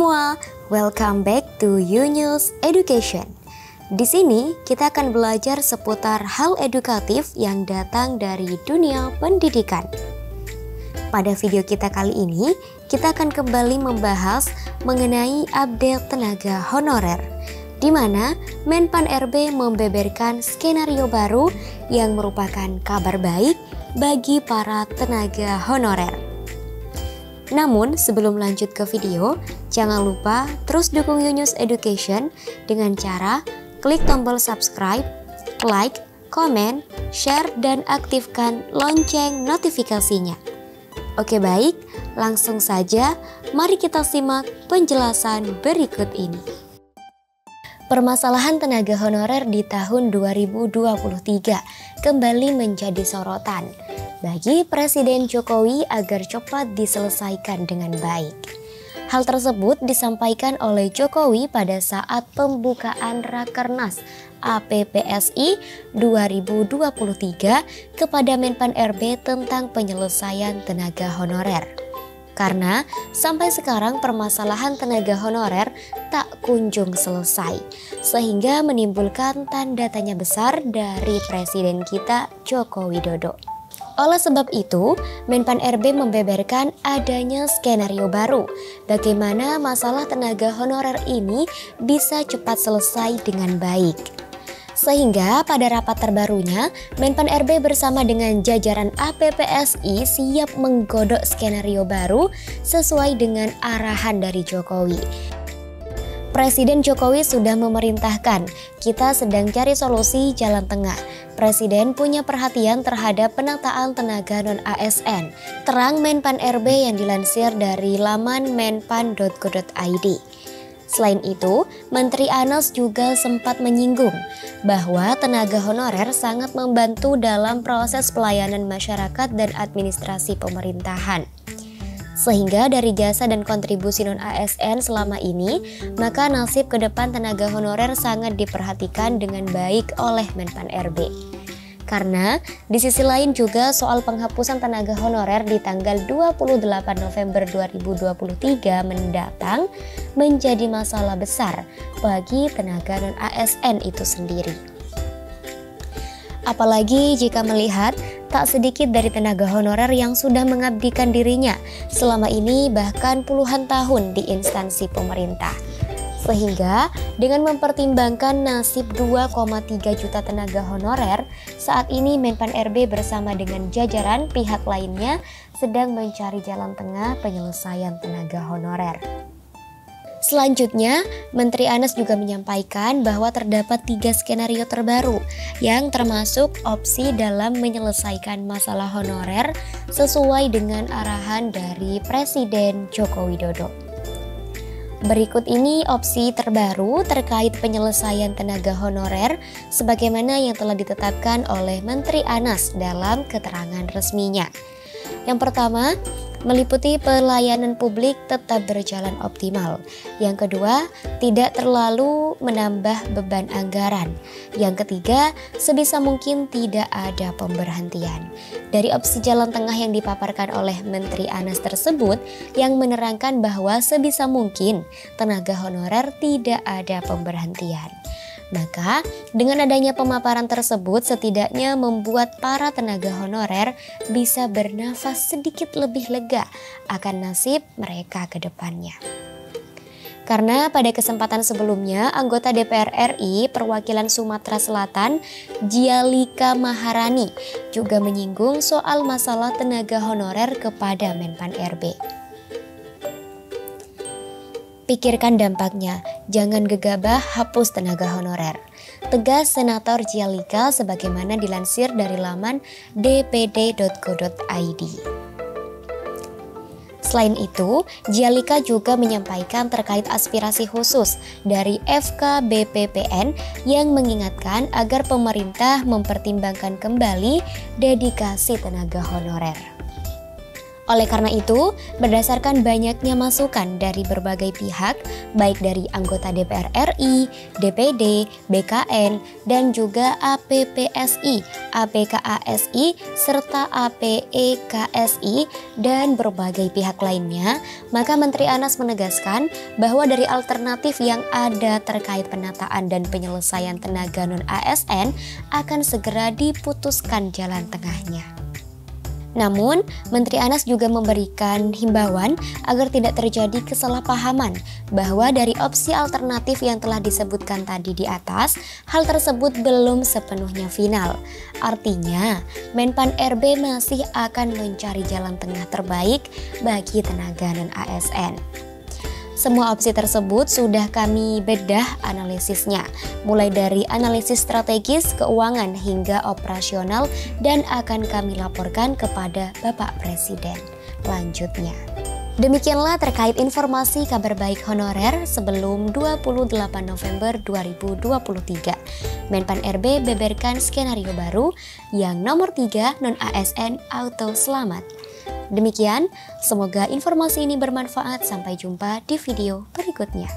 semua, welcome back to Yunus Education. Di sini kita akan belajar seputar hal edukatif yang datang dari dunia pendidikan. Pada video kita kali ini, kita akan kembali membahas mengenai update tenaga honorer, di mana Menpan RB membeberkan skenario baru yang merupakan kabar baik bagi para tenaga honorer. Namun sebelum lanjut ke video, jangan lupa terus dukung Yunus Education dengan cara klik tombol subscribe, like, komen, share, dan aktifkan lonceng notifikasinya. Oke baik, langsung saja mari kita simak penjelasan berikut ini. Permasalahan tenaga honorer di tahun 2023 kembali menjadi sorotan bagi Presiden Jokowi agar cepat diselesaikan dengan baik. Hal tersebut disampaikan oleh Jokowi pada saat pembukaan Rakernas APPSI 2023 kepada Menpan RB tentang penyelesaian tenaga honorer. Karena sampai sekarang permasalahan tenaga honorer tak kunjung selesai, sehingga menimbulkan tanda tanya besar dari Presiden kita Joko Widodo. Oleh sebab itu, Menpan RB membeberkan adanya skenario baru bagaimana masalah tenaga honorer ini bisa cepat selesai dengan baik. Sehingga pada rapat terbarunya, Menpan RB bersama dengan jajaran APPSI siap menggodok skenario baru sesuai dengan arahan dari Jokowi. Presiden Jokowi sudah memerintahkan, kita sedang cari solusi jalan tengah. Presiden punya perhatian terhadap penataan tenaga non-ASN, terang Menpan RB yang dilansir dari laman menpan.go.id. Selain itu, Menteri Anas juga sempat menyinggung bahwa tenaga honorer sangat membantu dalam proses pelayanan masyarakat dan administrasi pemerintahan. Sehingga dari jasa dan kontribusi non-ASN selama ini, maka nasib ke depan tenaga honorer sangat diperhatikan dengan baik oleh Menpan RB. Karena di sisi lain juga soal penghapusan tenaga honorer di tanggal 28 November 2023 mendatang menjadi masalah besar bagi tenaga non-ASN itu sendiri. Apalagi jika melihat tak sedikit dari tenaga honorer yang sudah mengabdikan dirinya selama ini bahkan puluhan tahun di instansi pemerintah. Sehingga dengan mempertimbangkan nasib 2,3 juta tenaga honorer, saat ini Menpan RB bersama dengan jajaran pihak lainnya sedang mencari jalan tengah penyelesaian tenaga honorer. Selanjutnya, Menteri Anas juga menyampaikan bahwa terdapat 3 skenario terbaru yang termasuk opsi dalam menyelesaikan masalah honorer sesuai dengan arahan dari Presiden Joko Widodo. Berikut ini opsi terbaru terkait penyelesaian tenaga honorer sebagaimana yang telah ditetapkan oleh Menteri Anas dalam keterangan resminya. Yang pertama, meliputi pelayanan publik tetap berjalan optimal. Yang kedua, tidak terlalu menambah beban anggaran. Yang ketiga, sebisa mungkin tidak ada pemberhentian. Dari opsi jalan tengah yang dipaparkan oleh Menteri Anas tersebut, yang menerangkan bahwa sebisa mungkin tenaga honorer tidak ada pemberhentian. Maka dengan adanya pemaparan tersebut setidaknya membuat para tenaga honorer bisa bernafas sedikit lebih lega akan nasib mereka ke depannya. Karena pada kesempatan sebelumnya anggota DPR RI perwakilan Sumatera Selatan Jialika Maharani juga menyinggung soal masalah tenaga honorer kepada Menpan RB. Pikirkan dampaknya, jangan gegabah hapus tenaga honorer. Tegas Senator Jialika sebagaimana dilansir dari laman dpd.go.id. Selain itu, Jialika juga menyampaikan terkait aspirasi khusus dari FKBPPN yang mengingatkan agar pemerintah mempertimbangkan kembali dedikasi tenaga honorer. Oleh karena itu, berdasarkan banyaknya masukan dari berbagai pihak, baik dari anggota DPR RI, DPD, BKN, dan juga APPSI, APKASI, serta APEKSI, dan berbagai pihak lainnya, maka Menteri Anas menegaskan bahwa dari alternatif yang ada terkait penataan dan penyelesaian tenaga non-ASN akan segera diputuskan jalan tengahnya. Namun, Menteri Anas juga memberikan himbauan agar tidak terjadi kesalahpahaman bahwa dari opsi alternatif yang telah disebutkan tadi di atas, hal tersebut belum sepenuhnya final. Artinya, Menpan RB masih akan mencari jalan tengah terbaik bagi tenaga non-ASN. Semua opsi tersebut sudah kami bedah analisisnya, mulai dari analisis strategis, keuangan, hingga operasional, dan akan kami laporkan kepada Bapak Presiden. Lanjutnya. Demikianlah terkait informasi kabar baik honorer sebelum 28 November 2023. Menpan RB beberkan skenario baru yang nomor 3 non-ASN auto selamat. Demikian, semoga informasi ini bermanfaat. Sampai jumpa di video berikutnya.